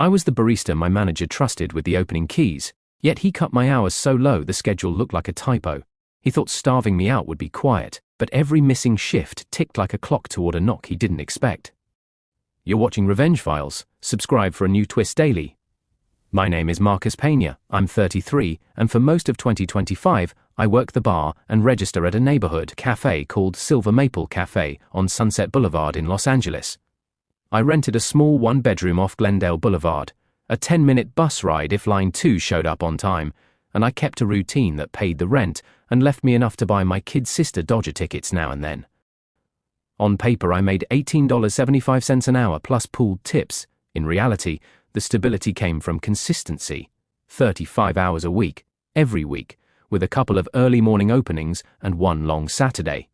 I was the barista my manager trusted with the opening keys, yet he cut my hours so low the schedule looked like a typo. He thought starving me out would be quiet, but every missing shift ticked like a clock toward a knock he didn't expect. You're watching Revenge Files. Subscribe for a new twist daily. My name is Marcus Pena, I'm 33, and for most of 2025, I work the bar and register at a neighborhood café called Silver Maple Cafe on Sunset Boulevard in Los Angeles. I rented a small one-bedroom off Glendale Boulevard, a 10-minute bus ride if Line 2 showed up on time, and I kept a routine that paid the rent and left me enough to buy my kid's sister Dodger tickets now and then. On paper, I made $18.75 an hour plus pooled tips. In reality, the stability came from consistency, 35 hours a week, every week, with a couple of early morning openings and one long Saturday.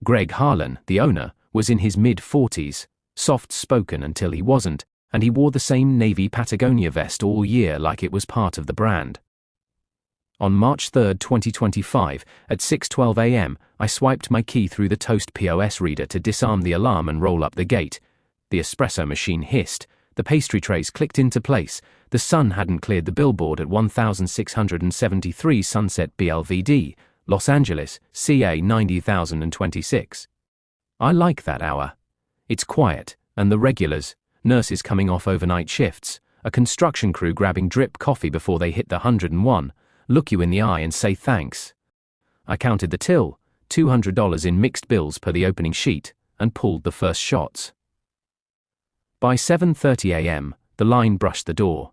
Greg Harlan, the owner, was in his mid-40s, soft-spoken until he wasn't, and he wore the same navy Patagonia vest all year like it was part of the brand. On March 3, 2025, at 6:12 a.m., I swiped my key through the Toast POS reader to disarm the alarm and roll up the gate. The espresso machine hissed, the pastry trays clicked into place, the sun hadn't cleared the billboard at 1673 Sunset BLVD, Los Angeles, CA 90026. I like that hour. It's quiet, and the regulars, nurses coming off overnight shifts, a construction crew grabbing drip coffee before they hit the 101, look you in the eye and say thanks. I counted the till, $200 in mixed bills per the opening sheet, and pulled the first shots. By 7:30 a.m., the line brushed the door.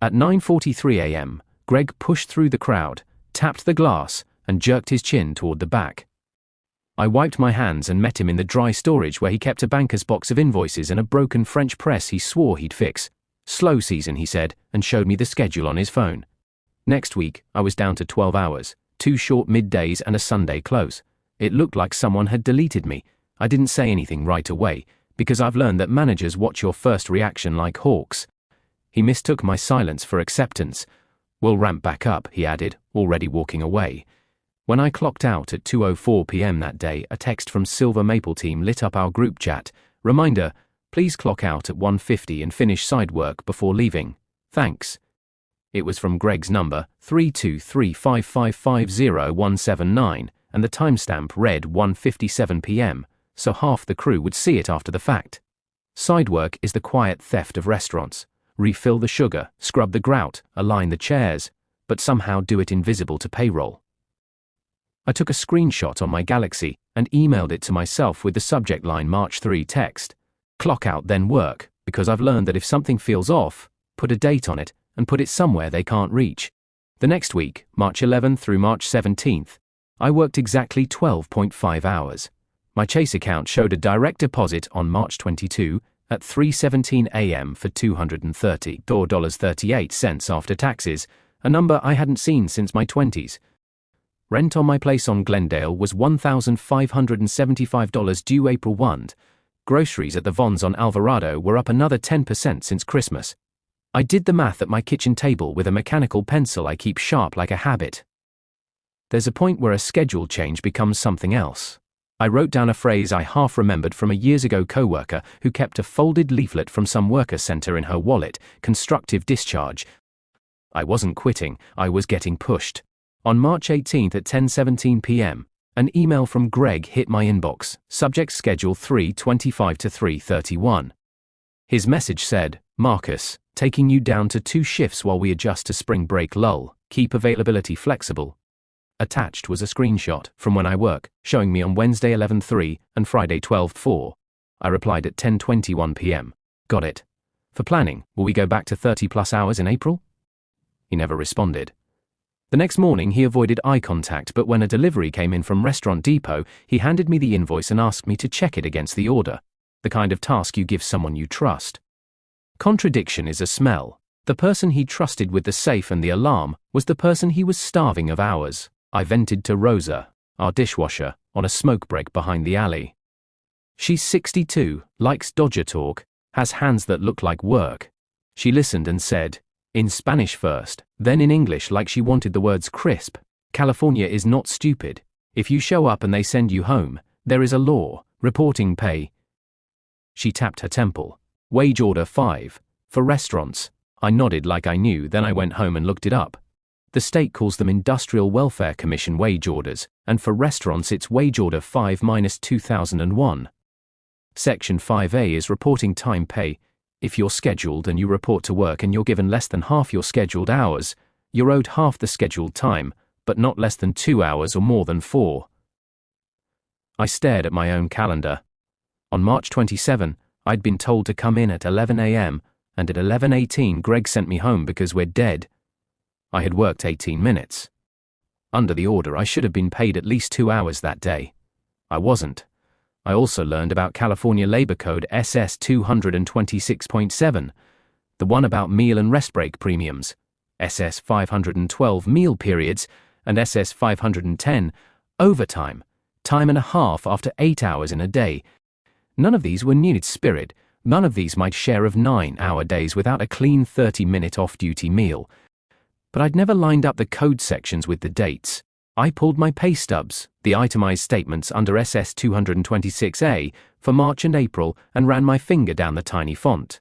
At 9:43 a.m., Greg pushed through the crowd, tapped the glass, and jerked his chin toward the back. I wiped my hands and met him in the dry storage where he kept a banker's box of invoices and a broken French press he swore he'd fix. Slow season, he said, and showed me the schedule on his phone. Next week, I was down to 12 hours, 2 short middays and a Sunday close. It looked like someone had deleted me. I didn't say anything right away, because I've learned that managers watch your first reaction like hawks. He mistook my silence for acceptance. We'll ramp back up, he added, already walking away. When I clocked out at 2:04 p.m. that day, a text from Silver Maple team lit up our group chat. Reminder, please clock out at 1:50 and finish side work before leaving. Thanks. It was from Greg's number, 3235550-179, and the timestamp read 1:57 p.m., so half the crew would see it after the fact. Side work is the quiet theft of restaurants. Refill the sugar, scrub the grout, align the chairs, but somehow do it invisible to payroll. I took a screenshot on my Galaxy and emailed it to myself with the subject line March 3 text. Clock out then work, because I've learned that if something feels off, put a date on it and put it somewhere they can't reach. The next week, March 11th through March 17th, I worked exactly 12.5 hours. My Chase account showed a direct deposit on March 22 at 3:17 a.m. for $230.38 after taxes, a number I hadn't seen since my 20s. Rent on my place on Glendale was $1,575 due April 1. Groceries at the Vons on Alvarado were up another 10% since Christmas. I did the math at my kitchen table with a mechanical pencil I keep sharp like a habit. There's a point where a schedule change becomes something else. I wrote down a phrase I half remembered from a years ago coworker who kept a folded leaflet from some worker center in her wallet, constructive discharge. I wasn't quitting, I was getting pushed. On March 18th at 10:17 p.m., an email from Greg hit my inbox, subject schedule 3:25 to 3:31. His message said, Marcus, taking you down to 2 shifts while we adjust to spring break lull, keep availability flexible. Attached was a screenshot from when I work, showing me on Wednesday 11:03 and Friday 12:04. I replied at 10:21 p.m. Got it. For planning, will we go back to 30+ hours in April? He never responded. The next morning he avoided eye contact, but when a delivery came in from Restaurant Depot, he handed me the invoice and asked me to check it against the order, the kind of task you give someone you trust. Contradiction is a smell. The person he trusted with the safe and the alarm was the person he was starving of hours. I vented to Rosa, our dishwasher, on a smoke break behind the alley. She's 62, likes Dodger talk, has hands that look like work. She listened and said, in Spanish first, then in English like she wanted the words crisp. California is not stupid. If you show up and they send you home, there is a law, reporting pay. She tapped her temple. Wage order 5. For restaurants, I nodded like I knew, then I went home and looked it up. The state calls them Industrial Welfare Commission wage orders, and for restaurants it's Wage Order 5-2001. Section 5A is reporting time pay. If you're scheduled and you report to work and you're given less than half your scheduled hours, you're owed half the scheduled time, but not less than 2 hours or more than 4. I stared at my own calendar. On March 27, I'd been told to come in at 11 a.m., and at 11:18 Greg sent me home because we're dead. I had worked 18 minutes. Under the order, I should have been paid at least 2 hours that day. I wasn't. I also learned about California Labor Code SS 226.7, the one about meal and rest break premiums, SS 512 meal periods, and SS 510 overtime, time and a half after 8 hours in a day. None of these were needed spirit. None of these might share of 9-hour days without a clean 30-minute off-duty meal. But I'd never lined up the code sections with the dates. I pulled my pay stubs, the itemized statements under SS 226A, for March and April and ran my finger down the tiny font.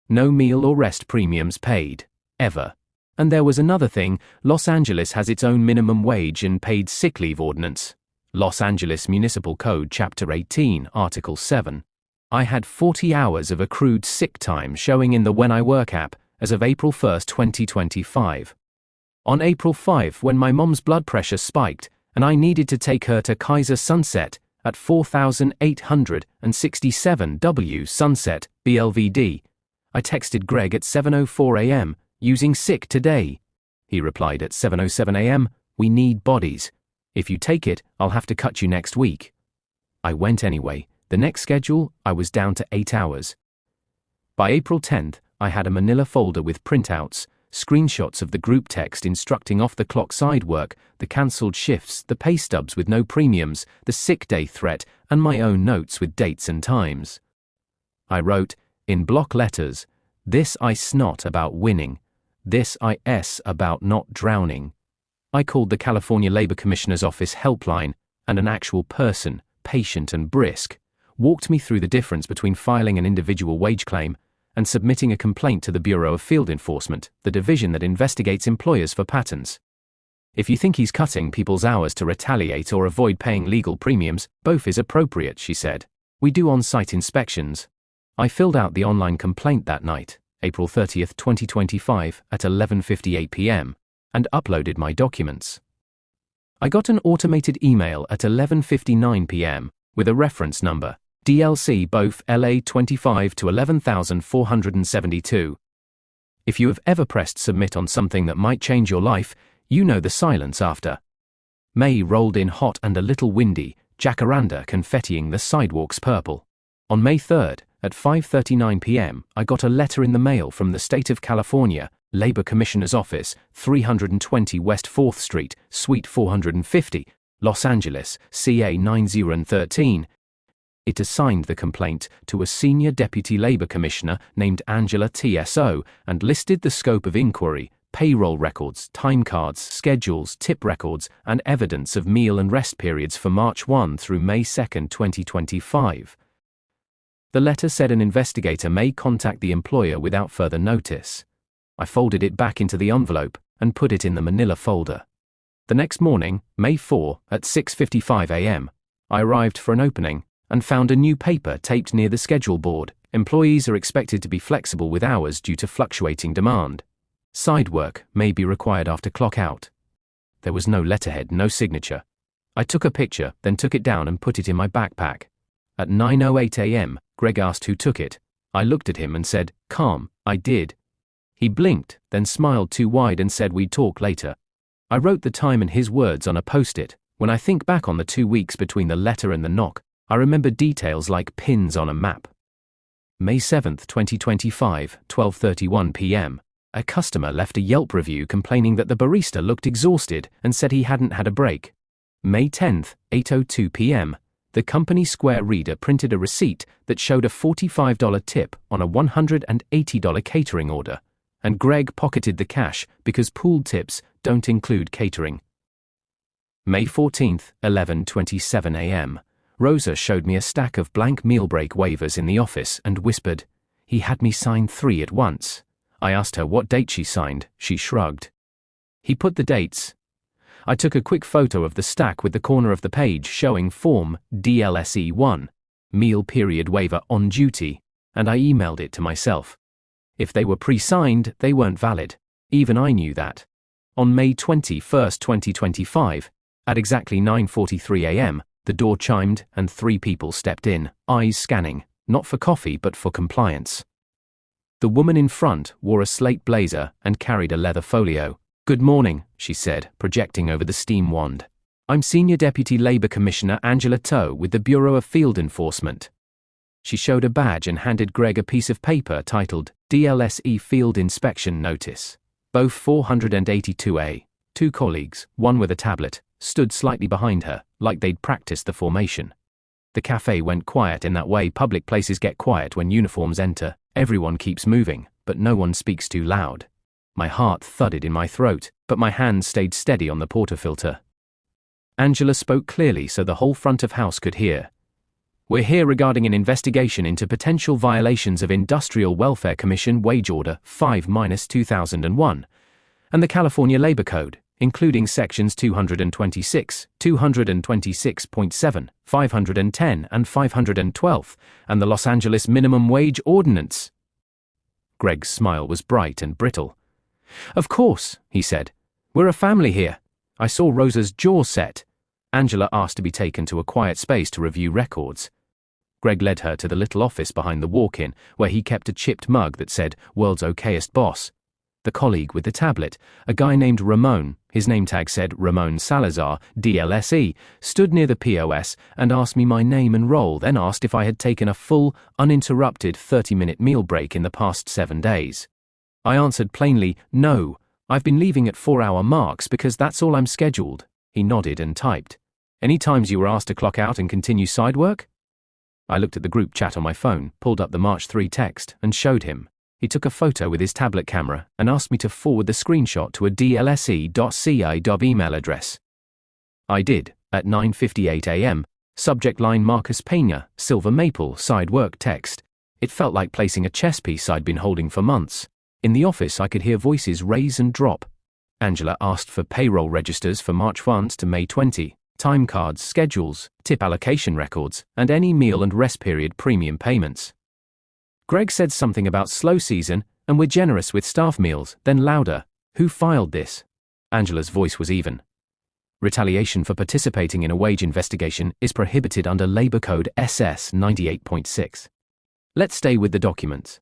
No meal or rest premiums paid. Ever. And there was another thing. Los Angeles has its own minimum wage and paid sick leave ordinance. Los Angeles Municipal Code Chapter 18, Article 7. I had 40 hours of accrued sick time showing in the When I Work app as of April 1, 2025. On April 5, when my mom's blood pressure spiked and I needed to take her to Kaiser Sunset at 4867 W Sunset, BLVD, I texted Greg at 7:04 a.m., using sick today. He replied at 7:07 a.m., we need bodies. If you take it, I'll have to cut you next week. I went anyway. The next schedule, I was down to 8 hours. By April 10th, I had a manila folder with printouts, screenshots of the group text instructing off-the-clock side work, the cancelled shifts, the pay stubs with no premiums, the sick day threat, and my own notes with dates and times. I wrote, in block letters, this I snot about winning, this I S about not drowning. I called the California Labor Commissioner's office helpline, and an actual person, patient and brisk, walked me through the difference between filing an individual wage claim and submitting a complaint to the Bureau of Field Enforcement, the division that investigates employers for patents. If you think he's cutting people's hours to retaliate or avoid paying legal premiums, both is appropriate, she said. We do on-site inspections. I filled out the online complaint that night, April 30th, 2025, at 11:58 p.m., and uploaded my documents. I got an automated email at 11:59 p.m. with a reference number, DLC both LA 25 to 11,472. If you have ever pressed submit on something that might change your life, you know the silence after. May rolled in hot and a little windy, jacaranda confettiing the sidewalks purple. On May 3rd, at 5:39 p.m., I got a letter in the mail from the State of California, Labor Commissioner's Office, 320 West 4th Street, Suite 450, Los Angeles, CA 9013. It assigned the complaint to a senior deputy labor commissioner named Angela TSO and listed the scope of inquiry, payroll records, time cards, schedules, tip records, and evidence of meal and rest periods for March 1 through May 2, 2025. The letter said an investigator may contact the employer without further notice. I folded it back into the envelope and put it in the manila folder. The next morning, May 4, at 6:55 a.m., I arrived for an opening and found a new paper taped near the schedule board. Employees are expected to be flexible with hours due to fluctuating demand. Side work may be required after clock out. There was no letterhead, no signature. I took a picture, then took it down and put it in my backpack. At 9:08 a.m., Greg asked who took it. I looked at him and said, "Calm, I did." He blinked, then smiled too wide and said we'd talk later. I wrote the time and his words on a post-it. When I think back on the 2 weeks between the letter and the knock, I remember details like pins on a map. May 7, 2025, 12:31 p.m. A customer left a Yelp review complaining that the barista looked exhausted and said he hadn't had a break. May 10, 8:02 p.m. The company Square reader printed a receipt that showed a $45 tip on a $180 catering order, and Greg pocketed the cash because pooled tips don't include catering. May 14, 11:27 a.m. Rosa showed me a stack of blank meal break waivers in the office and whispered, He had me sign 3 at once. I asked her what date she signed. She shrugged. He put the dates. I took a quick photo of the stack with the corner of the page showing Form DLSE1, Meal Period Waiver on Duty, and I emailed it to myself. If they were pre-signed, they weren't valid. Even I knew that. On May 21, 2025, at exactly 9:43 a.m., the door chimed and 3 people stepped in, eyes scanning, not for coffee but for compliance. The woman in front wore a slate blazer and carried a leather folio. "Good morning," she said, projecting over the steam wand. "I'm Senior Deputy Labour Commissioner Angela Toe with the Bureau of Field Enforcement." She showed a badge and handed Greg a piece of paper titled DLSE Field Inspection Notice. Both 482A, 2 colleagues, one with a tablet, stood slightly behind her, like they'd practiced the formation. The café went quiet in that way public places get quiet when uniforms enter. Everyone keeps moving, but no one speaks too loud. My heart thudded in my throat, but my hand stayed steady on the portafilter. Angela spoke clearly so the whole front of house could hear. "We're here regarding an investigation into potential violations of Industrial Welfare Commission Wage Order 5-2001 and the California Labor Code, including sections 226, 226.7, 510 and 512, and the Los Angeles Minimum Wage Ordinance." Greg's smile was bright and brittle. "Of course," he said. "We're a family here." I saw Rosa's jaw set. Angela asked to be taken to a quiet space to review records. Greg led her to the little office behind the walk-in, where he kept a chipped mug that said, "World's Okayest Boss." The colleague with the tablet, a guy named Ramon, his name tag said Ramon Salazar, DLSE, stood near the POS and asked me my name and role, then asked if I had taken a full, uninterrupted 30-minute meal break in the past 7 days. I answered plainly, "No, I've been leaving at 4-hour marks because that's all I'm scheduled." He nodded and typed. "Any times you were asked to clock out and continue side work?" I looked at the group chat on my phone, pulled up the March 3 text, and showed him. He took a photo with his tablet camera and asked me to forward the screenshot to a dlse.ci email address. I did, at 9:58 a.m., subject line Marcus Pena, Silver Maple, side work text. It felt like placing a chess piece I'd been holding for months. In the office I could hear voices raise and drop. Angela asked for payroll registers for March 1 to May 20, time cards, schedules, tip allocation records, and any meal and rest period premium payments. Greg said something about slow season, and we're generous with staff meals, then louder, "Who filed this?" Angela's voice was even. "Retaliation for participating in a wage investigation is prohibited under Labor Code SS 98.6. Let's stay with the documents."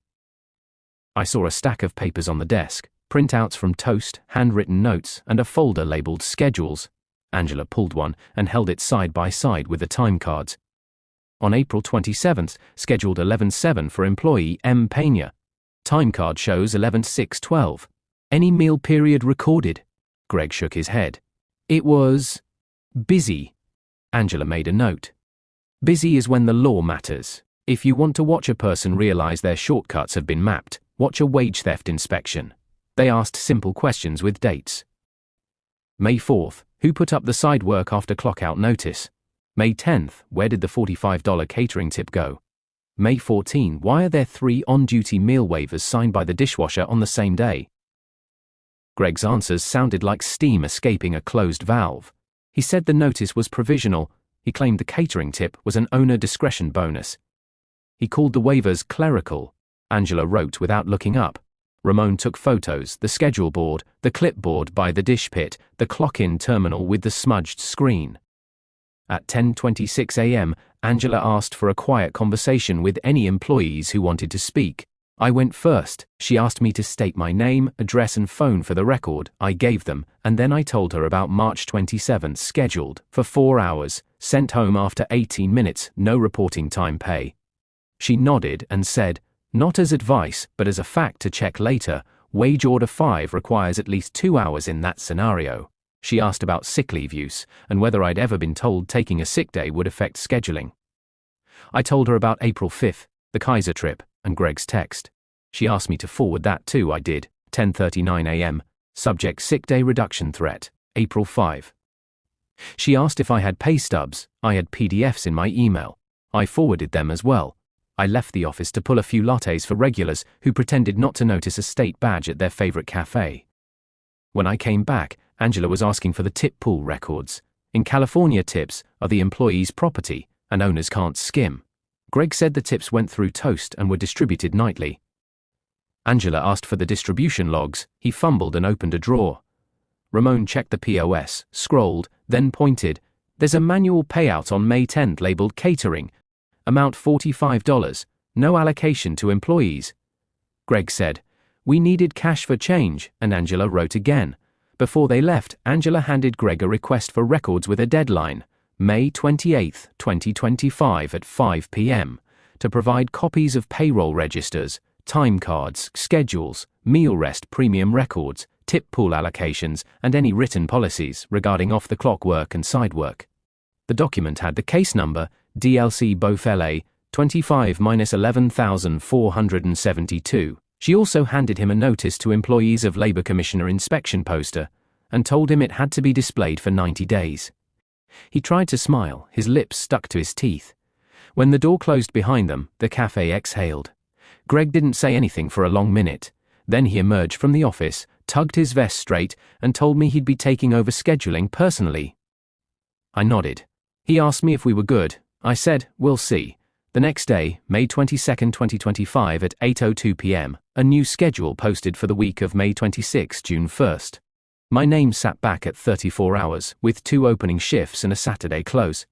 I saw a stack of papers on the desk, printouts from Toast, handwritten notes, and a folder labeled Schedules. Angela pulled one and held it side by side with the time cards. On April 27th, scheduled 11/7 for employee M. Pena. Time card shows 11/6/12. Any meal period recorded? Greg shook his head. It was busy. Angela made a note. Busy is when the law matters. If you want to watch a person realize their shortcuts have been mapped, watch a wage theft inspection. They asked simple questions with dates. May 4th, who put up the side work after clock-out notice? May 10th, where did the $45 catering tip go? May 14, why are there 3 on-duty meal waivers signed by the dishwasher on the same day? Greg's answers sounded like steam escaping a closed valve. He said the notice was provisional. He claimed the catering tip was an owner discretion bonus. He called the waivers clerical. Angela wrote without looking up. Ramon took photos, the schedule board, the clipboard by the dish pit, the clock-in terminal with the smudged screen. At 10:26 a.m., Angela asked for a quiet conversation with any employees who wanted to speak. I went first. She asked me to state my name, address and phone for the record. I gave them, and then I told her about March 27th scheduled, for 4 hours, sent home after 18 minutes, no reporting time pay. She nodded and said, "Not as advice, but as a fact to check later, Wage Order 5 requires at least 2 hours in that scenario." She asked about sick leave use, and whether I'd ever been told taking a sick day would affect scheduling. I told her about April 5th, the Kaiser trip, and Greg's text. She asked me to forward that too. I did, 10:39 a.m., subject sick day reduction threat, April 5. She asked if I had pay stubs. I had PDFs in my email. I forwarded them as well. I left the office to pull a few lattes for regulars who pretended not to notice a state badge at their favorite café. When I came back, Angela was asking for the tip pool records. In California, tips are the employee's property, and owners can't skim. Greg said the tips went through Toast and were distributed nightly. Angela asked for the distribution logs. He fumbled and opened a drawer. Ramon checked the POS, scrolled, then pointed. There's a manual payout on May 10th labeled catering. Amount $45. No allocation to employees. Greg said, "We needed cash for change," and Angela wrote again. Before they left, Angela handed Greg a request for records with a deadline, May 28, 2025 at 5 p.m., to provide copies of payroll registers, time cards, schedules, meal rest premium records, tip pool allocations, and any written policies regarding off-the-clock work and side work. The document had the case number, DLC both LA, 25-11,472. She also handed him a notice to employees of Labor Commissioner inspection poster and told him it had to be displayed for 90 days. He tried to smile, his lips stuck to his teeth. When the door closed behind them, the cafe exhaled. Greg didn't say anything for a long minute. Then he emerged from the office, tugged his vest straight, and told me he'd be taking over scheduling personally. I nodded. He asked me if we were good. I said, "We'll see." The next day, May 22, 2025 at 8:02 p.m., a new schedule posted for the week of May 26, June 1st. My name sat back at 34 hours, with 2 opening shifts and a Saturday close.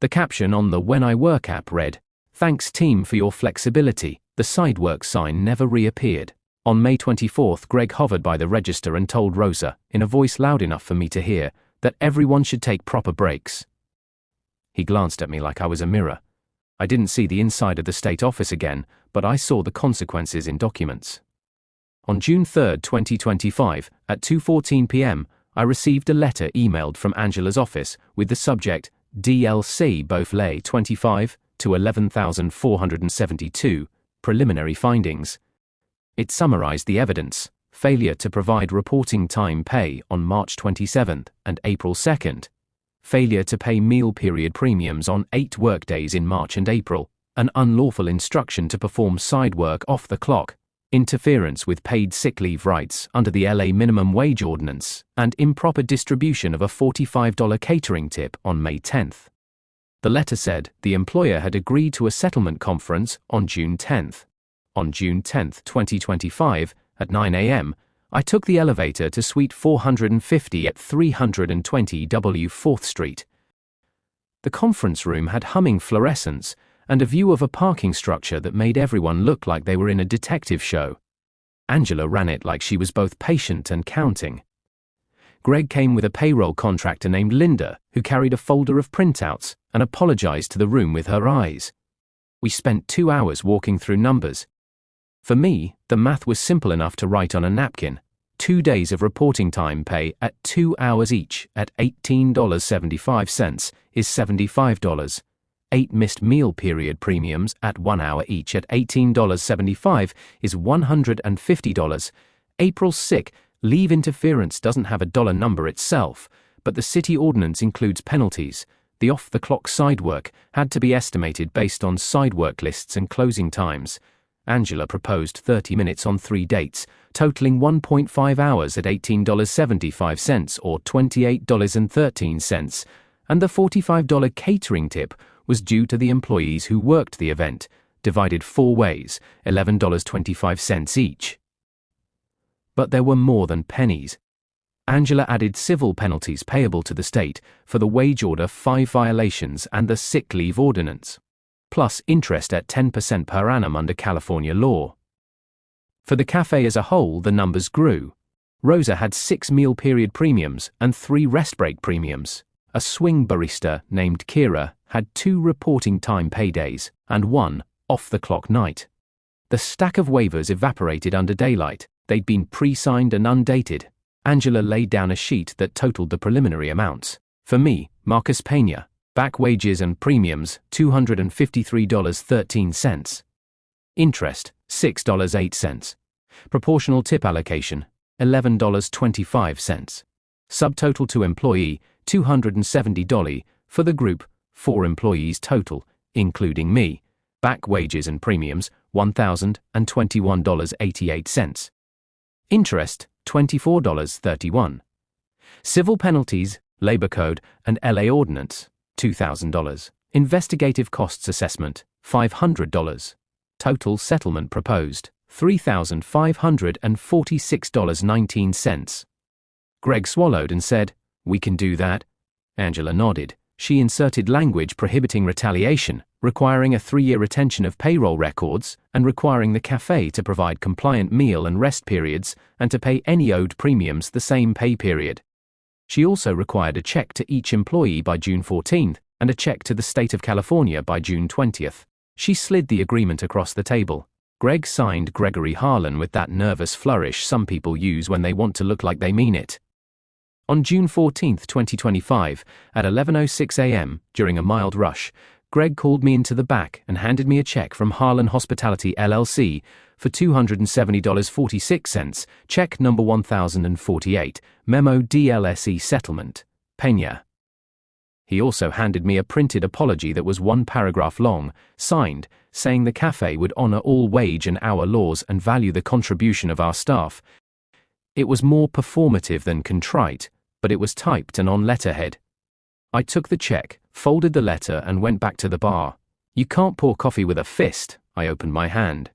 The caption on the When I Work app read, "Thanks team for your flexibility." The side work sign never reappeared. On May 24th, Greg hovered by the register and told Rosa, in a voice loud enough for me to hear, that everyone should take proper breaks. He glanced at me like I was a mirror. I didn't see the inside of the state office again, but I saw the consequences in documents. On June 3, 2025, at 2:14 p.m., I received a letter emailed from Angela's office with the subject, DLC both lay 25 to 11,472, preliminary findings. It summarized the evidence: failure to provide reporting time pay on March 27 and April 2, failure to pay meal period premiums on 8 workdays in March and April, an unlawful instruction to perform side work off the clock, interference with paid sick leave rights under the LA Minimum Wage Ordinance, and improper distribution of a $45 catering tip on May 10. The letter said the employer had agreed to a settlement conference on June 10. On June 10, 2025, at 9 a.m., I took the elevator to Suite 450 at 320 W 4th Street. The conference room had humming fluorescents and a view of a parking structure that made everyone look like they were in a detective show. Angela ran it like she was both patient and counting. Greg came with a payroll contractor named Linda, who carried a folder of printouts and apologized to the room with her eyes. We spent 2 hours walking through numbers. For me, the math was simple enough to write on a napkin. 2 days of reporting time pay at 2 hours each at $18.75 is $75. 8 missed meal period premiums at 1 hour each at $18.75 is $150. April sick leave interference doesn't have a dollar number itself, but the city ordinance includes penalties. The off-the-clock side work had to be estimated based on side work lists and closing times. Angela proposed 30 minutes on 3 dates, totaling 1.5 hours at $18.75 or $28.13, and the $45 catering tip was due to the employees who worked the event, divided 4 ways, $11.25 each. But there were more than pennies. Angela added civil penalties payable to the state for the wage order 5 violations and the sick leave ordinance, plus interest at 10% per annum under California law. For the cafe as a whole, the numbers grew. Rosa had 6 meal period premiums and 3 rest break premiums. A swing barista named Kira had 2 reporting time paydays and 1 off-the-clock night. The stack of waivers evaporated under daylight. They'd been pre-signed and undated. Angela laid down a sheet that totaled the preliminary amounts. For me, Marcus Pena, back wages and premiums, $253.13. Interest, $6.08. Proportional tip allocation, $11.25. Subtotal to employee, $270. For the group, 4 employees total, including me, Back wages and premiums, $1,021.88. Interest, $24.31. Civil penalties, Labor Code, and LA Ordinance, $2,000. Investigative costs assessment, $500. Total settlement proposed, $3,546.19. Greg swallowed and said, "We can do that." Angela nodded. She inserted language prohibiting retaliation, requiring a 3-year retention of payroll records, and requiring the café to provide compliant meal and rest periods, and to pay any owed premiums the same pay period. She also required a check to each employee by June 14th, and a check to the state of California by June 20th. She slid the agreement across the table. Greg signed Gregory Harlan with that nervous flourish some people use when they want to look like they mean it. On June 14, 2025, at 11:06 a.m., during a mild rush, Greg called me into the back and handed me a check from Harlan Hospitality LLC for $270.46, check number 1048, memo DLSE settlement, Peña. He also handed me a printed apology that was 1 paragraph long, signed, saying the café would honor all wage and hour laws and value the contribution of our staff. It was more performative than contrite, but it was typed and on letterhead. I took the check, folded the letter, and went back to the bar. You can't pour coffee with a fist, I opened my hand.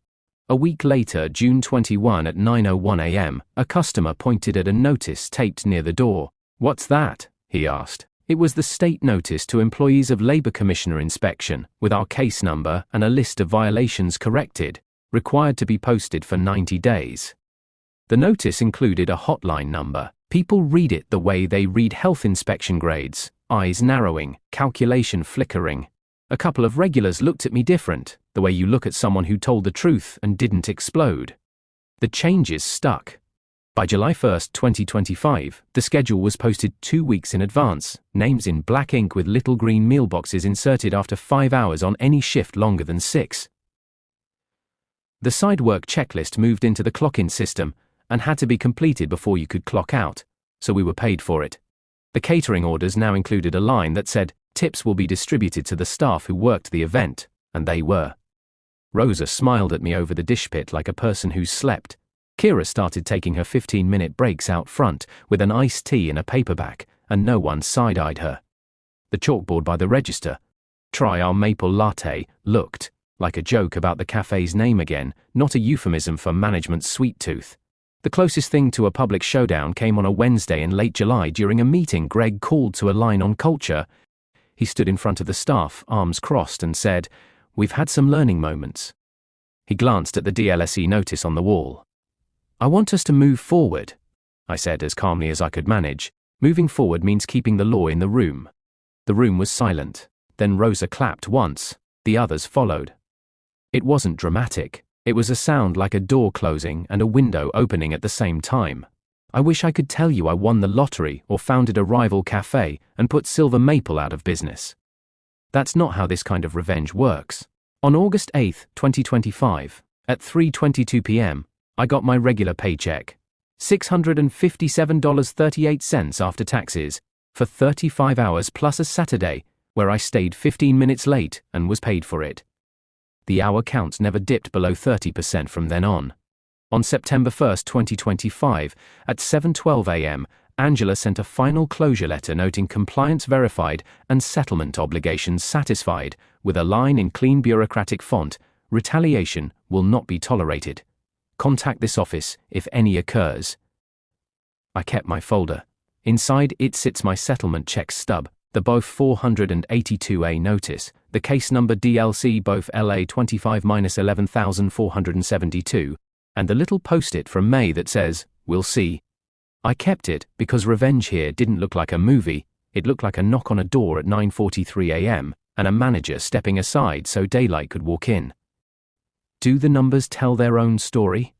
A week later, June 21 at 9:01 a.m., a customer pointed at a notice taped near the door. "What's that?" he asked. It was the state notice to employees of Labor Commissioner inspection, with our case number and a list of violations corrected, required to be posted for 90 days. The notice included a hotline number. People read it the way they read health inspection grades, eyes narrowing, calculation flickering. A couple of regulars looked at me different, the way you look at someone who told the truth and didn't explode. The changes stuck. By July 1, 2025, the schedule was posted 2 weeks in advance, names in black ink with little green meal boxes inserted after 5 hours on any shift longer than 6. The side work checklist moved into the clock-in system and had to be completed before you could clock out, so we were paid for it. The catering orders now included a line that said, "Tips will be distributed to the staff who worked the event," and they were. Rosa smiled at me over the dish pit like a person who's slept. Kira started taking her 15-minute breaks out front with an iced tea in a paperback, and no one side-eyed her. The chalkboard by the register, "Try our maple latte," looked like a joke about the cafe's name again, not a euphemism for management's sweet tooth. The closest thing to a public showdown came on a Wednesday in late July during a meeting Greg called to a line on culture. He stood in front of the staff, arms crossed, and said, "We've had some learning moments." He glanced at the DLSE notice on the wall. "I want us to move forward," I said as calmly as I could manage. Moving forward means keeping the law in the room. The room was silent. Then Rosa clapped once. The others followed. It wasn't dramatic. It was a sound like a door closing and a window opening at the same time. I wish I could tell you I won the lottery or founded a rival cafe and put Silver Maple out of business. That's not how this kind of revenge works. On August 8, 2025, at 3:22 p.m., I got my regular paycheck, $657.38 after taxes, for 35 hours plus a Saturday, where I stayed 15 minutes late and was paid for it. The hour counts never dipped below 30% from then on. On September 1, 2025, at 7:12 a.m., Angela sent a final closure letter noting compliance verified and settlement obligations satisfied, with a line in clean bureaucratic font, "Retaliation will not be tolerated. Contact this office if any occurs." I kept my folder. Inside it sits my settlement check stub, the both 482A notice, the case number DLC both LA 25-11472, and the little post-it from May that says, "We'll see." I kept it because revenge here didn't look like a movie. It looked like a knock on a door at 9:43 a.m. and a manager stepping aside so daylight could walk in. Do the numbers tell their own story?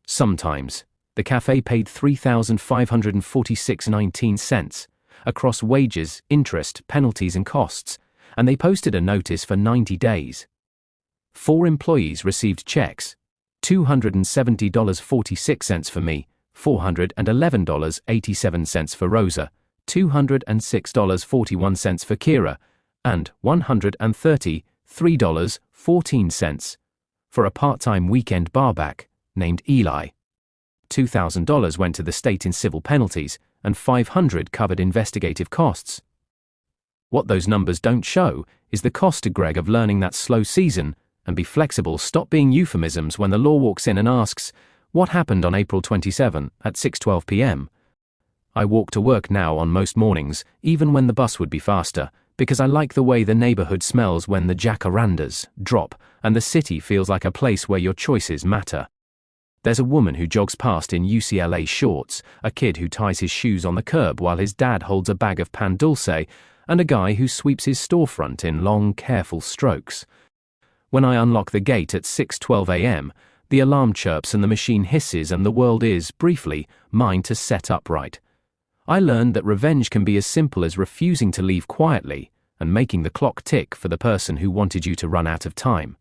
Sometimes. The cafe paid $3,546.19 across wages, interest, penalties and costs, and they posted a notice for 90 days. 4 employees received checks, $270.46 for me, $411.87 for Rosa, $206.41 for Kira, and $130 $3.14, for a part-time weekend barback named Eli. $2,000 went to the state in civil penalties, and $500 covered investigative costs. What those numbers don't show is the cost to Greg of learning that slow season and be flexible, stop being euphemisms when the law walks in and asks, "What happened on April 27 at 6:12 p.m.? I walk to work now on most mornings, even when the bus would be faster, because I like the way the neighborhood smells when the jacarandas drop and the city feels like a place where your choices matter. There's a woman who jogs past in UCLA shorts, a kid who ties his shoes on the curb while his dad holds a bag of pan dulce, and a guy who sweeps his storefront in long, careful strokes. When I unlock the gate at 6:12 a.m., the alarm chirps and the machine hisses and the world is, briefly, mine to set up right. I learned that revenge can be as simple as refusing to leave quietly and making the clock tick for the person who wanted you to run out of time.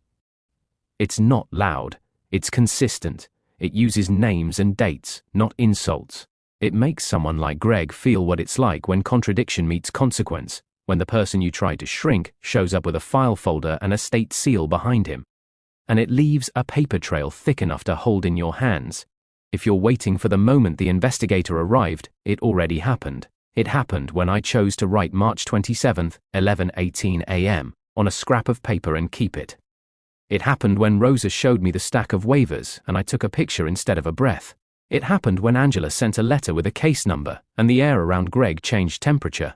It's not loud, it's consistent. It uses names and dates, not insults. It makes someone like Greg feel what it's like when contradiction meets consequence, when the person you tried to shrink shows up with a file folder and a state seal behind him. And it leaves a paper trail thick enough to hold in your hands. If you're waiting for the moment the investigator arrived, it already happened. It happened when I chose to write March 27th, 11:18 a.m. on a scrap of paper and keep it. It happened when Rosa showed me the stack of waivers and I took a picture instead of a breath. It happened when Angela sent a letter with a case number and the air around Greg changed temperature.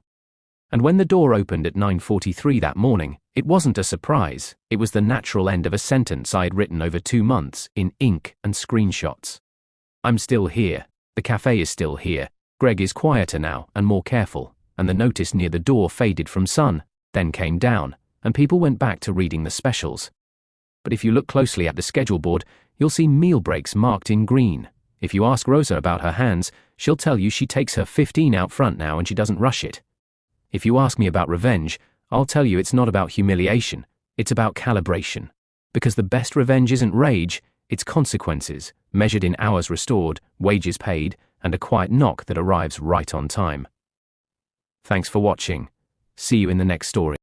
And when the door opened at 9:43 that morning, it wasn't a surprise. It was the natural end of a sentence I had written over 2 months in ink and screenshots. I'm still here. The cafe is still here. Greg is quieter now and more careful, and the notice near the door faded from sun, then came down, and people went back to reading the specials. But if you look closely at the schedule board, you'll see meal breaks marked in green. If you ask Rosa about her hands, she'll tell you she takes her 15 out front now and she doesn't rush it. If you ask me about revenge, I'll tell you it's not about humiliation, it's about calibration. Because the best revenge isn't rage, it's consequences, measured in hours restored, wages paid, and a quiet knock that arrives right on time. Thanks for watching. See you in the next story.